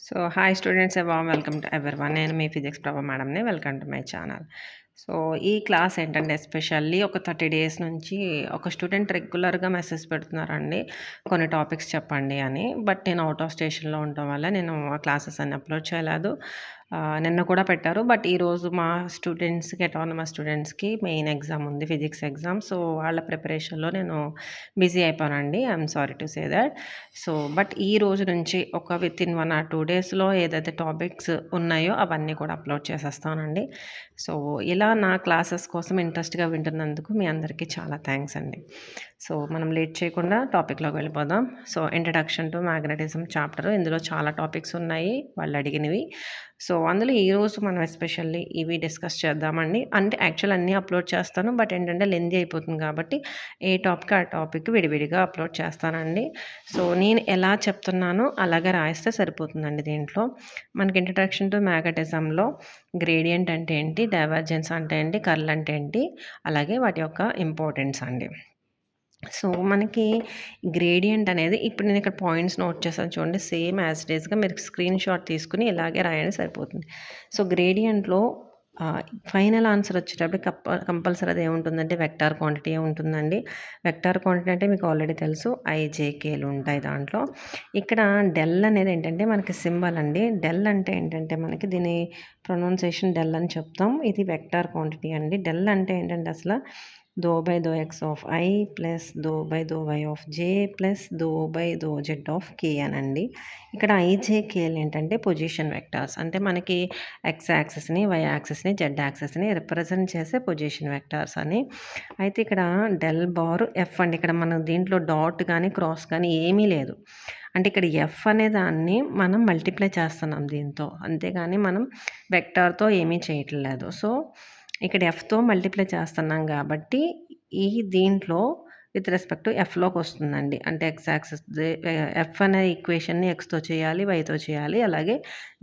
So, hi students a warm welcome to everyone. నేను మీ physics Prabha మేడంని. Welcome to my channel. So, ఈ class ఏంటంటే ఎస్పెషల్లీ ఒక 30 డేస్ నుంచి ఒక స్టూడెంట్ రెగ్యులర్‌గా మెసేజ్ పెడుతున్నారండి. కొన్ని టాపిక్స్ చెప్పండి అని. బట్ నేను ఔట్ ఆఫ్ స్టేషన్‌లో ఉండటం వల్ల నేను ఆ క్లాసెస్ అన్ని అప్‌లోడ్ చేయలేదు. నిన్న కూడా పెట్టారు. బట్ ఈరోజు మా స్టూడెంట్స్‌కి అటానమస్ స్టూడెంట్స్‌కి మెయిన్ ఎగ్జామ్ ఉంది. Physics exam. సో, వాళ్ళ ప్రిపరేషన్‌లో నేను బిజీ అయిపోయానండి. I'm sorry to say that. So, but ఈ రోజు నుంచి ఒక వితిన్ 1 ఆర్ 2 డేస్‌లో ఏదైతే టాపిక్స్ ఉన్నాయో అవన్నీ కూడా అప్‌లోడ్ చేసేస్తానండి. సో, ఇలా నా క్లాసెస్ కోసం ఇంట్రెస్ట్‌గా వింటున్నందుకు మీ అందరికీ చాలా థాంక్స్ అండి. సో, మనం లేట్ చేయకుండా టాపిక్‌లోకి వెళ్ళిపోదాం. So, introduction to magnetism chapter. ఇందులో చాలా టాపిక్స్ ఉన్నాయి వాళ్ళు అడిగినవి. సో, అందులో ఈరోజు మనం ఎస్పెషల్లీ ఇవి డిస్కస్ చేద్దామండి. అంటే యాక్చువల్ అన్నీ అప్‌లోడ్ చేస్తాను. బట్ ఏంటంటే లెంథీ అయిపోతుంది కాబట్టి ఏ టాపిక్ ఆ టాపిక్ విడివిడిగా అప్‌లోడ్ చేస్తానండి. సో, నేను ఎలా చెప్తున్నానో అలాగే రాయిస్తే సరిపోతుందండి దీంట్లో. మనకి ఇంట్రడక్షన్ టు మ్యాగ్నెటిజంలో గ్రేడియంట్ అంటే ఏంటి? డైవర్జెన్స్ అంటే ఏంటి? కర్ల్ అంటే ఏంటి? అలాగే వాటి యొక్క ఇంపార్టెన్స్ అండి. సో, మనకి గ్రేడియంట్ అనేది ఇప్పుడు నేను ఇక్కడ పాయింట్స్ నోట్ చేశాను చూడండి. సేమ్ యాజ్ ఇట్ ఈస్‌గా మీరు స్క్రీన్ షాట్ తీసుకొని ఇలాగే రాయండి సరిపోతుంది. సో, గ్రేడియంట్‌లో ఫైనల్ ఆన్సర్ వచ్చేటప్పటికి కంపల్సరీ అదేముంటుందంటే వెక్టార్ క్వాంటిటీయే ఉంటుందండి. వెక్టార్ క్వాంటిటీ అంటే మీకు ఆల్రెడీ తెలుసు. ఐజేకేలు ఉంటాయి దాంట్లో. ఇక్కడ డెల్ అనేది ఏంటంటే మనకి సింబల్ అండి. డెల్ అంటే ఏంటంటే మనకి దీని ప్రొనౌన్సియేషన్ డెల్ అని చెప్తాం. ఇది వెక్టార్ క్వాంటిటీ అండి. డెల్ అంటే ఏంటంటే అసల దో by though x of i plus though by though y of j plus though by though z of k అనండి. ఇక్కడ ఐజేకేలు ఏంటంటే పొజిషన్ వెక్టార్స్. అంటే మనకి ఎక్స్ యాక్సిస్‌ని, వై యాక్సిస్‌ని, జెడ్ యాక్సిస్‌ని రిప్రజెంట్ చేసే పొజిషన్ వెక్టార్స్ అని. అయితే ఇక్కడ డెల్ బార్ ఎఫ్ అండి. ఇక్కడ మన దీంట్లో డాట్ గానీ, క్రాస్ గానీ ఏమీ లేదు. అంటే ఇక్కడ ఎఫ్ అనే దాన్ని మనం మల్టిప్లై చేస్తున్నాం దీంతో. అంతేగాని మనం వెక్టార్‌తో ఏమీ చేయట్లేదు. సో, ఇక్కడ ఎఫ్‌తో మల్టిప్లై చేస్తున్నాం గాబట్టి, ఈ దీంట్లో విత్ రెస్పెక్ట్ టు ఎఫ్‌లోకొస్తుందండి. అంటే ఎక్స్ యాక్సిస్ ఎఫ్ అనే ఈక్వేషన్‌ని ఎక్స్‌తో చేయాలి, వైతో చేయాలి, అలాగే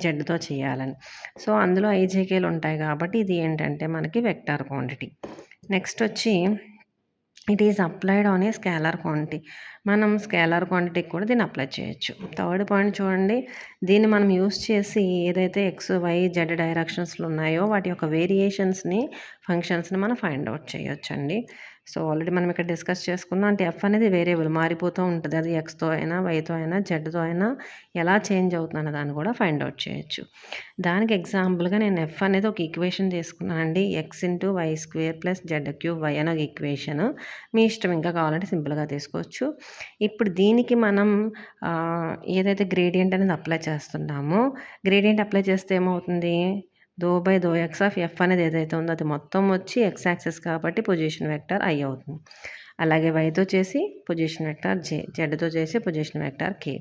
జెడ్‌తో చేయాలని. సో, అందులో ఐజేకేలు ఉంటాయి గాబట్టి, ఇది ఏంటంటే మనకి వెక్టార్ క్వాంటిటీ. నెక్స్ట్ వచ్చి it is applied on a scalar quantity. మనం స్కేలార్ క్వాంటిటీకి కూడా దీన్ని అప్లై చేయొచ్చు. థర్డ్ పాయింట్ చూడండి. దీన్ని మనం యూజ్ చేసి ఏదైతే ఎక్స్, వై, జెడ్ డైరెక్షన్స్‌లో ఉన్నాయో వాటి యొక్క వేరియేషన్స్‌ని, ఫంక్షన్స్‌ని మనం ఫైండ్ ఔట్ చేయొచ్చండి. సో, ఆల్రెడీ మనం ఇక్కడ డిస్కస్ చేసుకున్నాం. అంటే ఎఫ్ అనేది వేరియబుల్ మారిపోతూ ఉంటది. అది ఎక్స్‌తో అయినా, వైతో అయినా, జెడ్‌తో అయినా ఎలా చేంజ్ అవుతుందన్న దాన్ని కూడా ఫైండ్ ఔట్ చేయొచ్చు. దానికి ఎగ్జాంపుల్‌గా నేను ఎఫ్ అనేది ఒక ఈక్వేషన్ తీసుకున్నానండి. X into y square plus z cube y అనే ఒక ఈక్వేషన్. మీ ఇష్టం ఇంకా కావాలంటే సింపుల్‌గా తీసుకోవచ్చు. ఇప్పుడు దీనికి మనం ఏదైతే గ్రేడియంట్ అనేది అప్లై చేస్తున్నామో, గ్రేడియంట్ అప్లై చేస్తే ఏమవుతుంది? దో by though x of f అనేది ఏదైతే ఉందో అది మొత్తం వచ్చి ఎక్స్ యాక్సిస్ కాబట్టి పొజిషన్ వెక్టార్ ఐ అవుతుంది. అలాగే వైతో చేసి పొజిషన్ వెక్టార్ జే, జెడ్‌తో చేసి పొజిషన్ వెక్టార్ కే.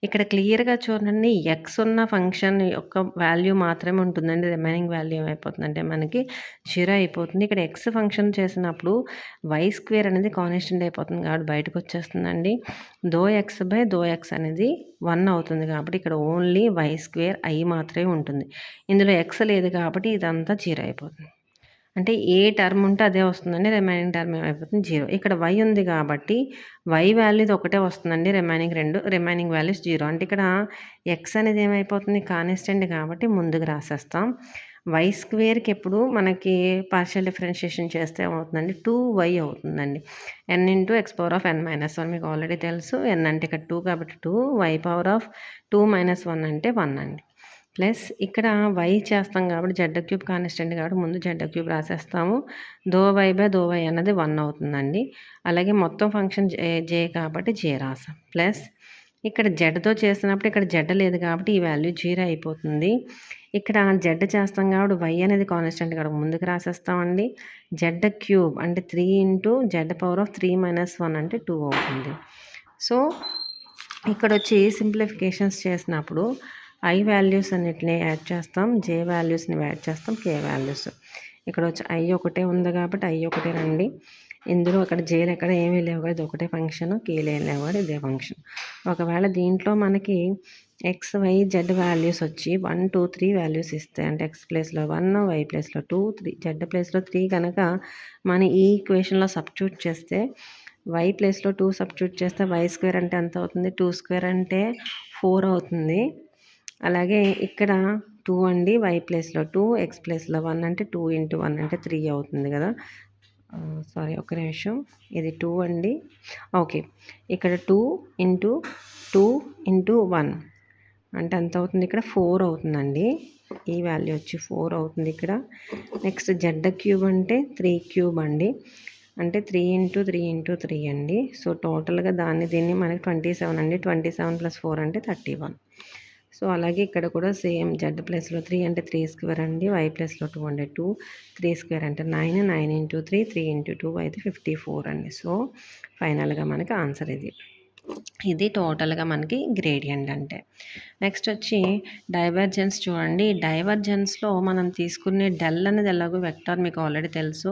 ఇక్కడ క్లియర్‌గా చూడండి ఎక్స్ ఉన్న ఫంక్షన్ యొక్క వాల్యూ మాత్రమే ఉంటుందండి. రిమైనింగ్ వాల్యూ ఏమైపోతుందంటే మనకి 0 అయిపోతుంది. ఇక్కడ ఎక్స్ ఫంక్షన్ చేసినప్పుడు వై స్క్వేర్ అనేది కాన్స్టెంట్ అయిపోతుంది కాబట్టి బయటకొచ్చేస్తుందండి. దో ఎక్స్ బై దో ఎక్స్ అనేది 1 అవుతుంది కాబట్టి ఇక్కడ ఓన్లీ వై స్క్వేర్ ఐ మాత్రమే ఉంటుంది. ఇందులో ఎక్స్ లేదు కాబట్టి ఇదంతా 0 అయిపోతుంది. అంటే ఏ టర్మ్ ఉంటే అదే వస్తుందండి. రిమైనింగ్ టర్మ్ ఏమైపోతుంది 0. ఇక్కడ y ఉంది కాబట్టి y వాల్యూది ఒకటే వస్తుందండి. Remaining values 0. అంటే ఇక్కడ x అనేది ఏమైపోతుంది కాన్స్టెంట్ కాబట్టి ముందుకు రాసేస్తాం. y స్క్వేర్‌కి ఎప్పుడు మనకి పార్షియల్ డిఫరెన్షియేషన్ చేస్తే ఏమవుతుందండి 2y అవుతుందండి. n into X power of n minus 1 మీకు ఆల్రెడీ తెలుసు. n అంటే ఇక్కడ 2 కాబట్టి 2 y పవర్ ఆఫ్ 2 మైనస్ 1 అంటే 1 అండి. ప్లస్ ఇక్కడ వై చేస్తాం కాబట్టి జెడ్ క్యూబ్ కాన్స్టెంట్ కాబట్టి ముందు జెడ్ క్యూబ్ రాసేస్తాము. Do y by though y అన్నది 1 అవుతుందండి. అలాగే మొత్తం ఫంక్షన్ జే కాబట్టి జే రాసాం. ప్లస్ ఇక్కడ జెడ్‌తో చేసినప్పుడు ఇక్కడ జెడ్ లేదు కాబట్టి ఈ వాల్యూ 0 అయిపోతుంది. ఇక్కడ జెడ్ చేస్తాం కాబట్టి వై అనేది కాన్స్టెంట్ కాబట్టి ముందుకు రాసేస్తామండి. జెడ్ క్యూబ్ అంటే 3 into Z power of 3 minus 1 అంటే 2 అవుతుంది. సో, ఇక్కడొచ్చి సింప్లిఫికేషన్స్ చేసినప్పుడు ఐ వాల్యూస్ అన్నిటిని యాడ్ చేస్తాం. జే వాల్యూస్‌ని యాడ్ చేస్తాం. కే వాల్యూస్. ఇక్కడొచ్చి ఐ ఒకటే ఉంది కాబట్టి ఐ ఒకటే రండి. ఇందులో అక్కడ జేలు ఎక్కడ ఏమీ లేవు కదా! ఇది ఒకటే ఫంక్షన్. కేలు ఏం లేవు కదా! ఇదే ఫంక్షన్. ఒకవేళ దీంట్లో మనకి ఎక్స్, వై, జెడ్ వాల్యూస్ వచ్చి 1, 2, 3 వాల్యూస్ ఇస్తే అంటే ఎక్స్ ప్లేస్‌లో 1, వై ప్లేస్‌లో 2, 3 జెడ్ ప్లేస్‌లో 3 కనుక మనం ఈ ఈక్వేషన్‌లో సబ్స్టిట్యూట్ చేస్తే వై ప్లేస్‌లో 2 సబ్స్టిట్యూట్ చేస్తే వై స్క్వేర్ అంటే ఎంత అవుతుంది? 2 స్క్వేర్ అంటే 4 అవుతుంది. అలాగే ఇక్కడ 2 అండి. y ప్లేస్‌లో 2, x ప్లేస్‌లో 1 అంటే 2 ఇంటూ 1 అంటే 3 అవుతుంది కదా! సారీ ఒక్క నిమిషం. ఇది 2 అండి. ఓకే. ఇక్కడ 2 ఇంటూ 2 ఇంటూ 1 అంటే ఎంత అవుతుంది? ఇక్కడ 4 అవుతుందండి. ఈ వాల్యూ వచ్చి 4 అవుతుంది ఇక్కడ. నెక్స్ట్ జెడ్ క్యూబ్ అంటే 3 క్యూబ్ అండి. అంటే 3 ఇంటూ 3 ఇంటూ 3 అండి. సో టోటల్‌గా దీన్ని మనకి 27 అండి. 27 ప్లస్ 4 అంటే 31. సో అలాగే ఇక్కడ కూడా సేమ్ జెడ్ ప్లేస్‌లో 3 అంటే 3 స్క్వేర్ అండి. వై ప్లేస్‌లో 2 అంటే 2, 3 స్క్వేర్ అంటే 9, 9 ఇంటూ 3, 3 ఇంటూ 2 అయితే 54 అండి. సో ఫైనల్‌గా మనకి ఆన్సర్ ఇది. ఇది టోటల్‌గా మనకి గ్రేడియంట్ అంటే. నెక్స్ట్ వచ్చి డైవర్జెన్స్ చూడండి. డైవర్జెన్స్‌లో మనం తీసుకునే డెల్ అనేది ఎలాగో వెక్టార్ మీకు ఆల్రెడీ తెలుసు.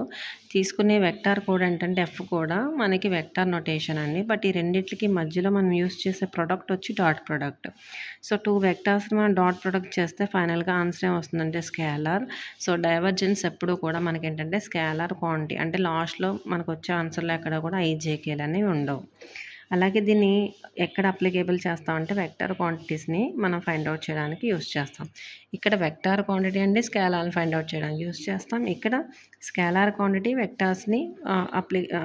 తీసుకునే వెక్టార్ కూడా ఏంటంటే ఎఫ్ కూడా మనకి వెక్టార్ నొటేషన్ అండి. బట్ ఈ రెండిట్లకి మధ్యలో మనం యూజ్ చేసే ప్రొడక్ట్ వచ్చి డాట్ ప్రొడక్ట్. సో 2 వెక్టార్స్‌ని మనం డాట్ ప్రొడక్ట్ చేస్తే ఫైనల్‌గా ఆన్సర్ ఏమొస్తుందంటే స్కేలార్. సో డైవర్జెన్స్ ఎప్పుడూ కూడా మనకేంటంటే స్కేలార్ క్వాంటిటీ అంటే లాస్ట్‌లో మనకొచ్చే ఆన్సర్‌లో ఎక్కడ కూడా ఐజేకేలు అనేవి ఉండవు. అలాగే దీన్ని ఎక్కడ అప్లికేబుల్ చేస్తామంటే వెక్టార్ క్వాంటిటీస్‌ని మనం ఫైండ్ ఔట్ చేయడానికి యూజ్ చేస్తాం. ఇక్కడ వెక్టార్ క్వాంటిటీ అంటే స్కేలార్‌ని ఫైండ్ ఔట్ చేయడానికి యూజ్ చేస్తాం. ఇక్కడ స్కేలార్ క్వాంటిటీ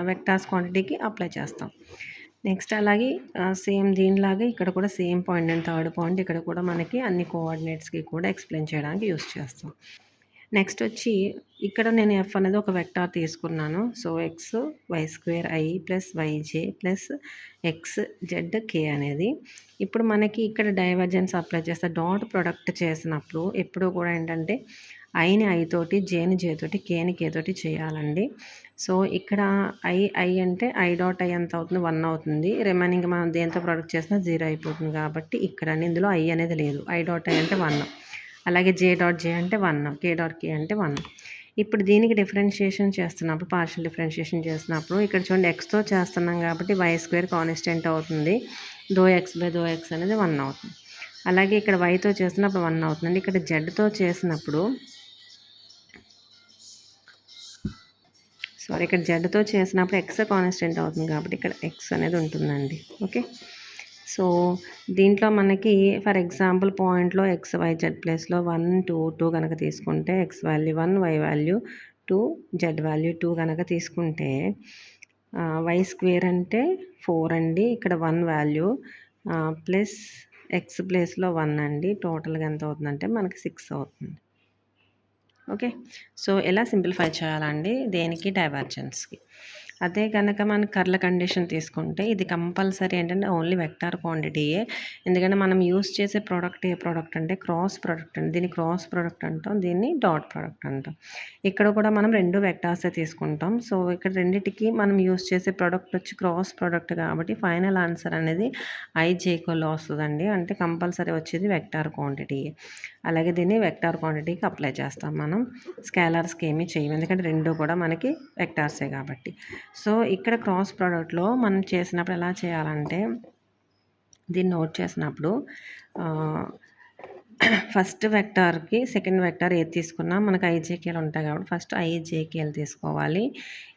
వెక్టార్స్ క్వాంటిటీకి అప్లై చేస్తాం. నెక్స్ట్ అలాగే సేమ్ దీనిలాగే ఇక్కడ కూడా same point and third point ఇక్కడ కూడా మనకి అన్ని కోఆర్డినేట్స్‌కి కూడా ఎక్స్‌ప్లెయిన్ చేయడానికి యూజ్ చేస్తాం. నెక్స్ట్ వచ్చి ఇక్కడ నేను ఎఫ్ అనేది ఒక వెక్టార్ తీసుకున్నాను. So x y square i plus y j plus x z k అనేది. ఇప్పుడు మనకి ఇక్కడ డైవర్జెన్స్ అప్లై చేస్తే డాట్ ప్రొడక్ట్ చేసినప్పుడు ఎప్పుడూ కూడా ఏంటంటే ఐని ఐ తోటి, జేని జే తోటి, కేని కే తోటి చేయాలండి. సో ఇక్కడ ఐ అంటే ఐ డాట్ ఐ ఎంత అవుతుంది? 1 అవుతుంది. రిమైనింగ్ మనం దేంతో ప్రొడక్ట్ చేసినా 0 అయిపోతుంది కాబట్టి ఇక్కడ ఇందులో ఐ అనేది లేదు. ఐ డాట్ ఐ అంటే 1. అలాగే జే డాట్ జే అంటే 1, కే డాట్ కే అంటే 1. ఇప్పుడు దీనికి డిఫరెన్షియేషన్ చేస్తున్నప్పుడు పార్షియల్ డిఫరెన్షియేషన్ చేసినప్పుడు ఇక్కడ చూడండి ఎక్స్‌తో చేస్తున్నాం కాబట్టి వై స్క్వేర్ కాన్స్టెంట్ అవుతుంది. దో ఎక్స్ బై దో ఎక్స్ అనేది 1 అవుతుంది. అలాగే ఇక్కడ వైతో చేసినప్పుడు 1 అవుతుందండి. ఇక్కడ జెడ్‌తో చేసినప్పుడు ఇక్కడ జెడ్‌తో చేసినప్పుడు ఎక్స్ కాన్స్టెంట్ అవుతుంది కాబట్టి ఇక్కడ ఎక్స్ అనేది ఉంటుందండి. ఓకే. సో దీంట్లో మనకి ఫర్ ఎగ్జాంపుల్ పాయింట్లో ఎక్స్ వై జెడ్ ప్లేస్‌లో 1, 2, 2 కనుక తీసుకుంటే x value 1, y value 2, z value 2 కనుక తీసుకుంటే వై స్క్వేర్ అంటే 4 అండి. ఇక్కడ 1 వాల్యూ ప్లస్ ఎక్స్ ప్లేస్‌లో 1 అండి. టోటల్‌గా ఎంత అవుతుందంటే మనకి 6 అవుతుంది. ఓకే. సో ఎలా సింప్లిఫై చేయాలండి దేనికి? డైవర్జెన్స్‌కి. అదే కనుక మనం కర్ల కండిషన్ తీసుకుంటే ఇది కంపల్సరీ ఏంటంటే ఓన్లీ వెక్టార్ క్వాంటిటీయే. ఎందుకంటే మనం యూజ్ చేసే ప్రోడక్ట్ ఏ ప్రోడక్ట్ అంటే క్రాస్ ప్రోడక్ట్ అండి. దీన్ని క్రాస్ ప్రోడక్ట్ అంటాం. దీన్ని డాట్ ప్రోడక్ట్ అంటాం. ఇక్కడ కూడా మనం 2 వెక్టార్సే తీసుకుంటాం. సో ఇక్కడ రెండిటికి మనం యూజ్ చేసే ప్రోడక్ట్ వచ్చి క్రాస్ ప్రోడక్ట్ కాబట్టి ఫైనల్ ఆన్సర్ అనేది ఐజేకోలో వస్తుందండి. అంటే కంపల్సరీ వచ్చేది వెక్టార్ క్వాంటిటీయే. అలాగే దీన్ని వెక్టార్ క్వాంటిటీకి అప్లై చేస్తాం మనం. స్కేలార్స్‌కి ఏమీ చేయము. ఎందుకంటే 2 కూడా మనకి వెక్టార్సే కాబట్టి. సో ఇక్కడ క్రాస్ ప్రోడక్ట్‌లో మనం చేసినప్పుడు ఎలా చేయాలంటే దీన్ని నోట్ చేసినప్పుడు ఫస్ట్ వెక్టార్‌కి సెకండ్ వెక్టార్ ఏది తీసుకున్నా మనకు ఐజేకేలు ఉంటాయి కాబట్టి ఫస్ట్ ఐజేకేలు తీసుకోవాలి.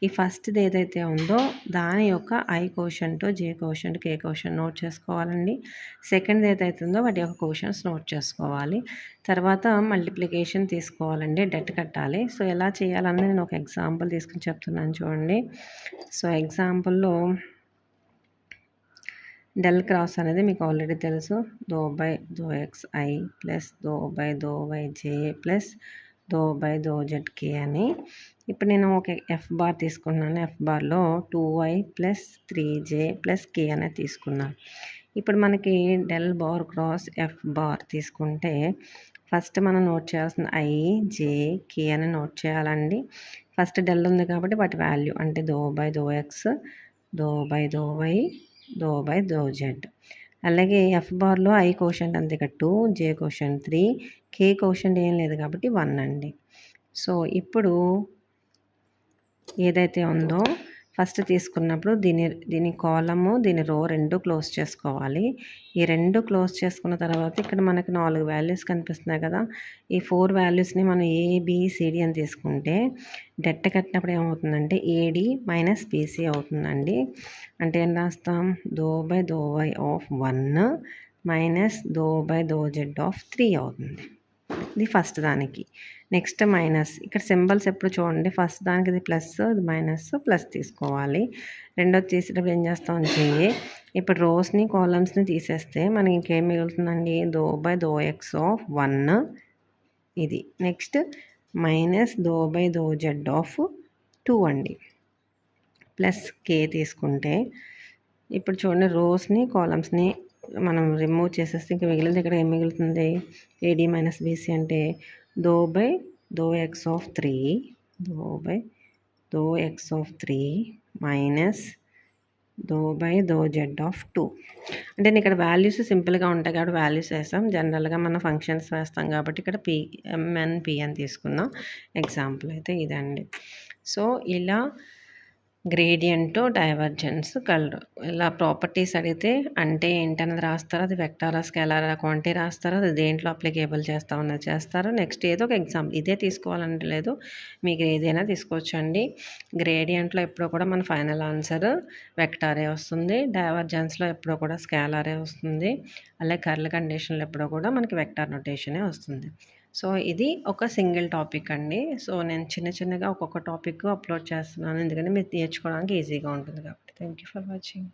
ఈ ఫస్ట్‌ది ఏదైతే ఉందో దాని యొక్క I quotient, J quotient, K quotient note చేసుకోవాలండి. సెకండ్‌ది ఏదైతే ఉందో వాటి యొక్క కోషన్స్ నోట్ చేసుకోవాలి. తర్వాత మల్టిప్లికేషన్ తీసుకోవాలండి. డెట్ కట్టాలి. సో ఎలా చేయాలన్నది నేను ఒక ఎగ్జాంపుల్ తీసుకొని చెప్తున్నాను చూడండి. సో ఎగ్జాంపుల్‌లో డెల్ క్రాస్ అనేది మీకు ఆల్రెడీ తెలుసు. Do by though x i plus though by though y j plus though by though z k అని. ఇప్పుడు నేను ఒక ఎఫ్ బార్ తీసుకున్నాను. ఎఫ్ బార్లో 2y ప్లస్ 3j ప్లస్ కే అనేది తీసుకున్నాను. ఇప్పుడు మనకి del bar cross f bar తీసుకుంటే ఫస్ట్ మనం నోట్ చేయాల్సిన ఐ, జే, కే అని నోట్ చేయాలండి. ఫస్ట్ డెల్ ఉంది కాబట్టి వాటి వాల్యూ అంటే do by though x, do by though y, do by though z. అలాగే ఎఫ్ బార్లో ఐ కోషంట్ అంతే ఇక్కడ 2, జే కోషంట్ 3, కే కోషంట్ ఏం లేదు కాబట్టి 1 అండి. సో ఇప్పుడు ఏదైతే ఉందో ఫస్ట్ తీసుకున్నప్పుడు దీని కాలము దీని రో 2 క్లోజ్ చేసుకోవాలి. ఈ 2 క్లోజ్ చేసుకున్న తర్వాత ఇక్కడ మనకి 4 వాల్యూస్ కనిపిస్తున్నాయి కదా! ఈ 4 వాల్యూస్‌ని మనం ఏబిసిడి అని తీసుకుంటే డెట్ కట్టినప్పుడు ఏమవుతుందంటే ఏడి మైనస్ బీసీ అవుతుందండి. అంటే ఏం రాస్తాం? Do by though y of 1 minus do do z of 3 అవుతుంది. ఇది ఫస్ట్ దానికి. నెక్స్ట్ మైనస్ ఇక్కడ సింబల్స్ ఎప్పుడు చూడండి, ఫస్ట్ దానికి ఇది ప్లస్, ఇది మైనస్, ప్లస్ తీసుకోవాలి. రెండోది చేసేటప్పుడు ఏం చేస్తాం ఇప్పుడు రోస్ని కాలమ్స్ని తీసేస్తే మనకి ఇంకేం మిగులుతుందండి, దో/దో x ఆఫ్ 1 ఇది. Next minus do do z of 2 అండి. ప్లస్ కే తీసుకుంటే ఇప్పుడు చూడండి రోస్ని కాలమ్స్ని మనం రిమూవ్ చేసేస్తే ఇంకా మిగిలింది ఇక్కడ ఏం మిగులుతుంది, ఏడి మైనస్ బీసీ అంటే do do x of 3 do do x of 3 minus do do z of 2. అంటే నేను ఇక్కడ వాల్యూస్ సింపుల్గా ఉంటాయి కాబట్టి వాల్యూస్ వేస్తాం. జనరల్గా మనం ఫంక్షన్స్ వేస్తాం కాబట్టి ఇక్కడ MNP అని తీసుకుందాం. ఎగ్జాంపుల్ అయితే ఇదండి. సో ఇలా గ్రేడియంట్, డైవర్జెన్స్, కలర్ ఇలా ప్రాపర్టీస్ అడిగితే అంటే ఏంటన్నది రాస్తారు. అది వెక్టారా, స్కేలారా, క్వాంటిటీ రాస్తారు. అది దేంట్లో అప్లికేబుల్ చేస్తామన్నది చేస్తారు. నెక్స్ట్ ఏదో ఒక ఎగ్జాంపుల్ ఇదే తీసుకోవాలంటే లేదు, మీకు ఏదైనా తీసుకోవచ్చండి. గ్రేడియంట్లో ఎప్పుడో కూడా మన ఫైనల్ ఆన్సర్ వెక్టారే వస్తుంది. డైవర్జెన్స్లో ఎప్పుడో కూడా స్కేలారే వస్తుంది. అలాగే కర్ల్ కండిషన్లో ఎప్పుడో కూడా మనకి వెక్టార్ నొటేషనే వస్తుంది. సో ఇది ఒక సింగిల్ టాపిక్ అండి. సో నేను చిన్నగా ఒక్కొక్క టాపిక్ అప్లోడ్ చేస్తున్నాను, ఎందుకంటే మీరు నేర్చుకోవడానికి ఈజీగా ఉంటుంది కాబట్టి. Thank you for watching.